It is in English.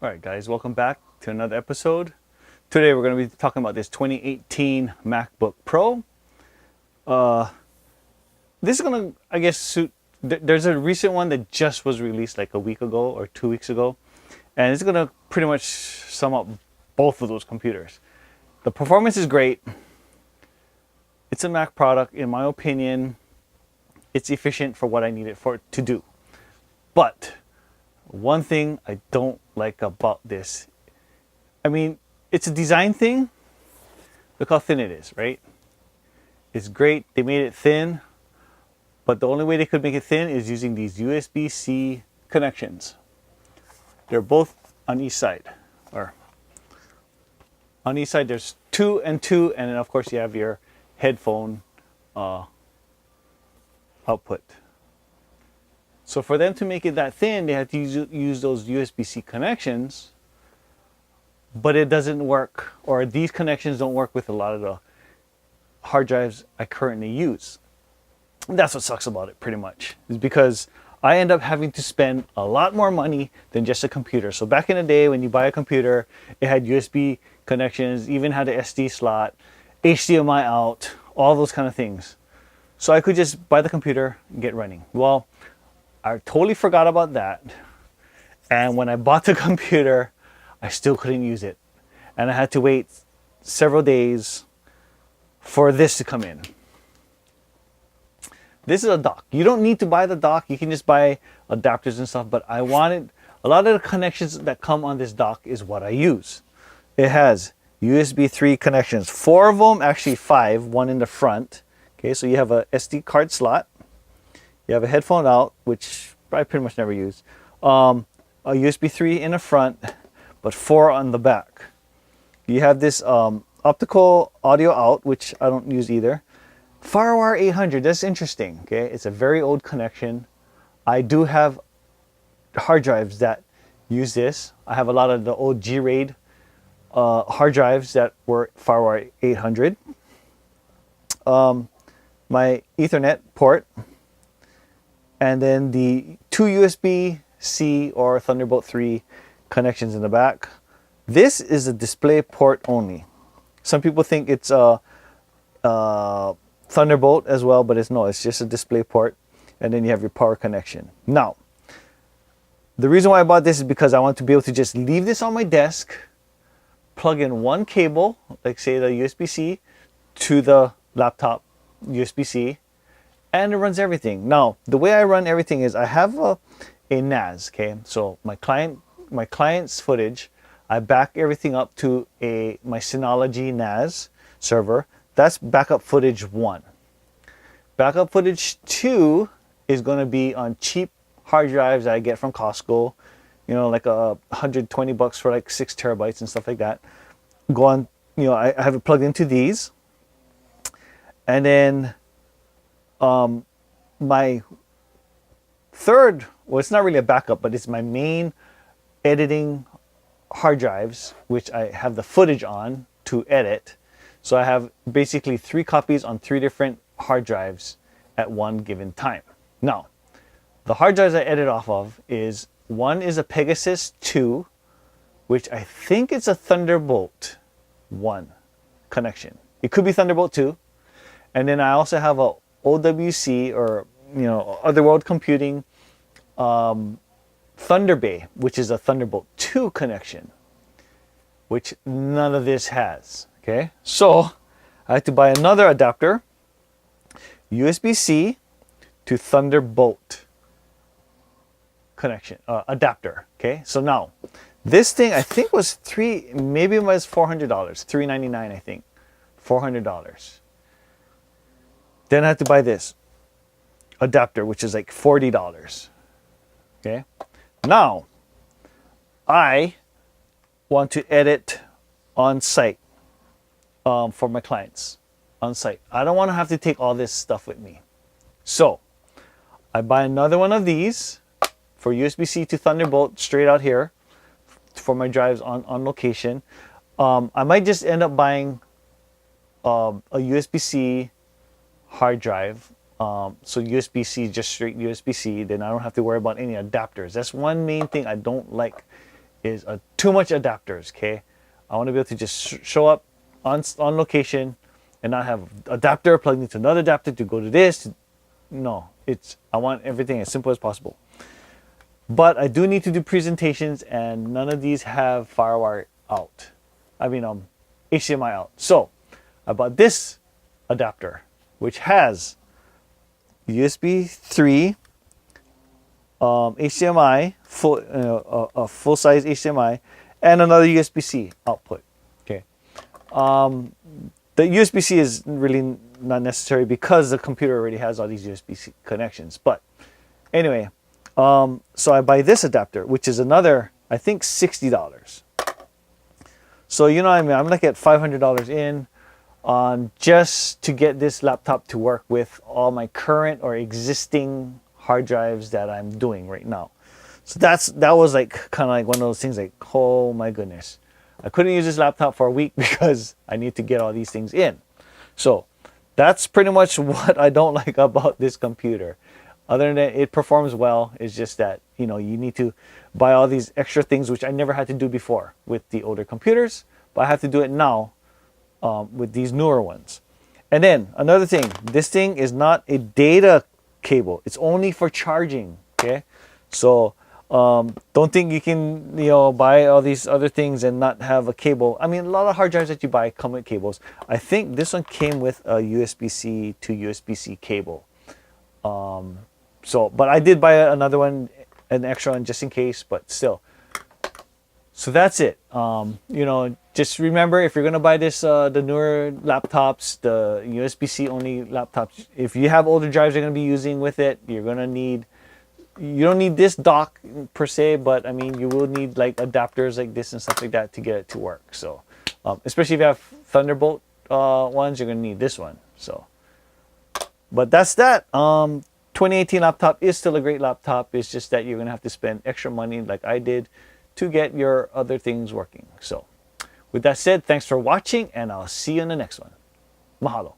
All right, guys, welcome back to another episode. Today we're going to be talking about this 2018 MacBook Pro. This is going to, I guess, suit. There's a recent one that just was released like a week ago or 2 weeks ago, and it's going to pretty much sum up both of those computers. The performance is great. It's a Mac product, in my opinion. It's efficient for what I need it for to do. But one thing I don't like about this, I mean, it's a design thing. Look how thin it is, right? It's great. They made it thin, but the only way they could make it thin is using these USB-C connections. They're both on each side, or on each side there's two and two, and then of course you have your headphone output. So for them to make it that thin, they had to use those USB-C connections, but it doesn't work, or these connections don't work with a lot of the hard drives I currently use. And that's what sucks about it, pretty much, is because I end up having to spend a lot more money than just a computer. So back in the day, when you buy a computer, it had USB connections, even had an SD slot, HDMI out, all those kind of things. So I could just buy the computer and get running. Well, I totally forgot about that. And when I bought the computer, I still couldn't use it. And I had to wait several days for this to come in. This is a dock. You don't need to buy the dock. You can just buy adapters and stuff. But I wanted, a lot of the connections that come on this dock is what I use. It has USB 3 connections. 4 of them, actually 5, one in the front. Okay, so you have a SD card slot. You have a headphone out, which I pretty much never use. A USB 3 in the front, but 4 on the back. You have this optical audio out, which I don't use either. FireWire 800, that's interesting. Okay, it's a very old connection. I do have hard drives that use this. I have a lot of the old G-RAID hard drives that were FireWire 800. My Ethernet port. And then the 2 USB-C or Thunderbolt 3 connections in the back. This is a display port only. Some people think it's a Thunderbolt as well, but it's just a display port. And then you have your power connection. Now, the reason why I bought this is because I want to be able to just leave this on my desk, plug in one cable, like say the USB-C, to the laptop USB-C, and it runs everything. Now, the way I run everything is I have a NAS, okay? So my client's footage, I back everything up to my Synology NAS server. That's backup footage 1. Backup footage 2 is going to be on cheap hard drives that I get from Costco, you know, like $120 for like 6 terabytes and stuff like that. Go on, you know, I have it plugged into these. And then my third, well, it's not really a backup, but it's my main editing hard drives, which I have the footage on to edit. So I have basically 3 copies on 3 different hard drives at one given time. Now, the hard drives I edit off of is, one is a Pegasus 2, which I think it's a Thunderbolt 1 connection. It could be Thunderbolt 2. And then I also have a OWC, or you know, Otherworld Computing Thunderbay, which is a Thunderbolt 2 connection, which none of this has. Okay, so I had to buy another adapter, USB-C to Thunderbolt connection adapter. Okay, so now this thing I think was maybe it was $400, $399 I think, $400. Then I had to buy this adapter, which is like $40. Okay. Now, I want to edit on site for my clients on site. I don't want to have to take all this stuff with me. So, I buy another one of these for USB-C to Thunderbolt straight out here for my drives on location. I might just end up buying a USB-C hard drive. So USB-C, just straight USB-C, then I don't have to worry about any adapters. That's one main thing I don't like is too much adapters. Okay, I want to be able to just show up on location and not have adapter plugged into another adapter to go to this. No, I want everything as simple as possible. But I do need to do presentations, and none of these have FireWire out. I mean, HDMI out. So I bought this adapter, which has USB 3, HDMI, a full size HDMI, and another USB-C output. Okay. The USB-C is really not necessary because the computer already has all these USB-C connections. But anyway, so I buy this adapter, which is another, I think, $60. So you know what I mean? I'm like at $500 in just to get this laptop to work with all my current or existing hard drives that I'm doing right now. So that was like kind of like one of those things like, oh my goodness. I couldn't use this laptop for a week because I need to get all these things in. So that's pretty much what I don't like about this computer. Other than that, it performs well. It's just that, you know, you need to buy all these extra things, which I never had to do before with the older computers, but I have to do it now with these newer ones. And then another thing, this thing is not a data cable. It's only for charging. Okay, so don't think you can, you know, buy all these other things and not have a cable. I mean, a lot of hard drives that you buy come with cables. I think this one came with a USB-C to USB-C cable. So, but I did buy another one, an extra one, just in case. But still, so that's it. You know, just remember, if you're gonna buy this, the newer laptops, the USB-C only laptops, if you have older drives you're gonna be using with it, you're gonna need. You don't need this dock per se, but I mean, you will need like adapters like this and stuff like that to get it to work. So, especially if you have Thunderbolt ones, you're gonna need this one. So, but that's that. 2018 laptop is still a great laptop. It's just that you're gonna have to spend extra money, like I did, to get your other things working. So, with that said, thanks for watching, and I'll see you in the next one. Mahalo.